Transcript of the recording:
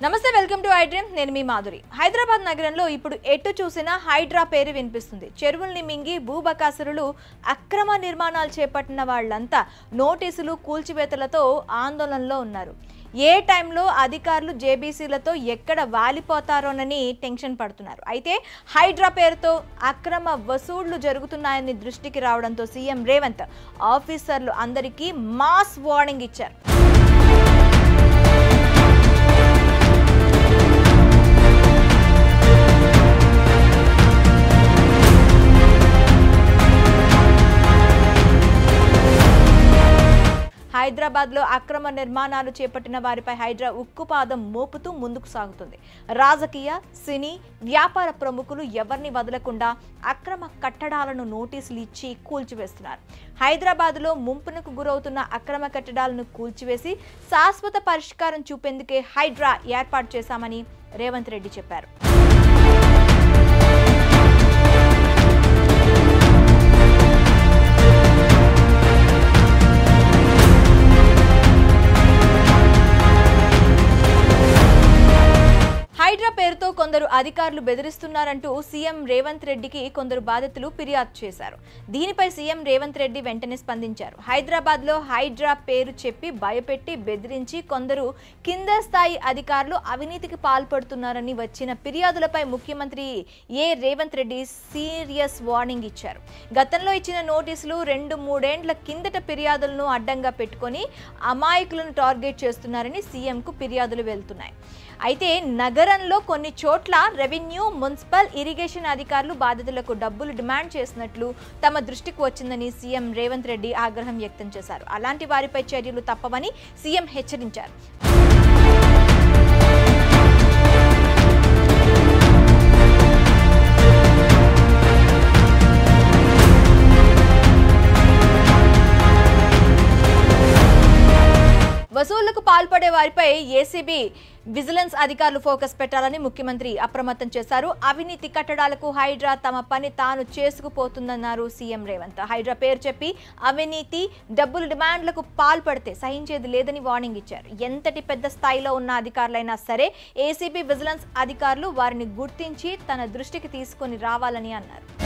నమస్తే welcome to I dream నేను మీ మాధురి హైదరాబాద్ నగరంలో ఇప్పుడు ఎటు చూసినా హైడ్రా పేరు వినిపిస్తుంది చెరువుల్ని మింగి భూబకాసురులు అక్రమ నిర్మాణాలు చేపట్టిన వాళ్ళంతా నోటీసులు కూల్చివేతలతో ఆందోళనలో ఉన్నారు ఏ టైంలో అధికారులు జేబీసీలతో ఎక్కడ వాలిపోతారోనని టెన్షన్ పడుతున్నారు అయితే హైడ్రా పేరుతో అక్రమ వసూళ్లు జరుగుతున్నాయని దృష్టికి రావడంతో సీఎం రేవంత్ ఆఫీసర్లు అందరికీ మాస్ వార్నింగ్ ఇచ్చారు హైదరాబాద్లో అక్రమ నిర్మాణాలు చేపట్టిన వారిపై హైడ్రా ఉక్కుపాదం మోపుతూ ముందుకు సాగుతుంది రాజకీయ సినీ వ్యాపార ప్రముఖులు ఎవరిని వదలకుండా అక్రమ కట్టడాలను నోటీసులు ఇచ్చి కూల్చివేస్తున్నారు హైదరాబాద్లో ముంపునకు గురవుతున్న అక్రమ కట్టడాలను కూల్చివేసి శాశ్వత పరిష్కారం చూపేందుకే హైడ్రా ఏర్పాటు చేశామని రేవంత్ రెడ్డి చెప్పారు హైడ్రా పేరుతో కొందరు అధికారులు బెదిరిస్తున్నారంటూ సీఎం రేవంత్ రెడ్డికి కొందరు బాధితులు ఫిర్యాదు చేశారు దీనిపై సీఎం రేవంత్ రెడ్డి వెంటనే స్పందించారు హైదరాబాద్ లో హైడ్రా పేరు చెప్పి భయపెట్టి బెదిరించి కొందరు కింద స్థాయి అధికారులు అవినీతికి పాల్పడుతున్నారని వచ్చిన ఫిర్యాదులపై ముఖ్యమంత్రి రేవంత్ రెడ్డి సీరియస్ వార్నింగ్ ఇచ్చారు గతంలో ఇచ్చిన నోటీసులు 2-3 ఏండ్ల కిందట ఫిర్యాదులను అడ్డంగా పెట్టుకొని అమాయకులను టార్గెట్ చేస్తున్నారని సీఎంకు ఫిర్యాదులు వెళ్తున్నాయి అయితే నగరంలో కొన్ని చోట్ల రెవెన్యూ మున్సిపల్ ఇరిగేషన్ అధికారులు బాధితులకు డబ్బులు డిమాండ్ చేసినట్లు తమ దృష్టికి వచ్చిందని సీఎం రేవంత్ రెడ్డి ఆగ్రహం వ్యక్తం చేశారు అలాంటి వారిపై చర్యలు తప్పవని సీఎం హెచ్చరించారు వసూళ్లకు పాల్పడే వారిపై ఏసీబీ విజిలెన్స్ అధికారులు ఫోకస్ పెట్టాలని ముఖ్యమంత్రి అప్రమత్తం చేశారు అవినీతి కట్టడాలకు హైడ్రా తమ పని తాను చేసుకుపోతుందన్నారు సీఎం రేవంత్ హైడ్రా పేరు చెప్పి అవినీతి డబ్బులు డిమాండ్లకు పాల్పడితే సహించేది లేదని వార్నింగ్ ఇచ్చారు ఎంతటి పెద్ద స్థాయిలో ఉన్న అధికారులైనా సరే ఏసీబీ విజిలెన్స్ అధికారులు వారిని గుర్తించి తన దృష్టికి తీసుకొని రావాలని అన్నారు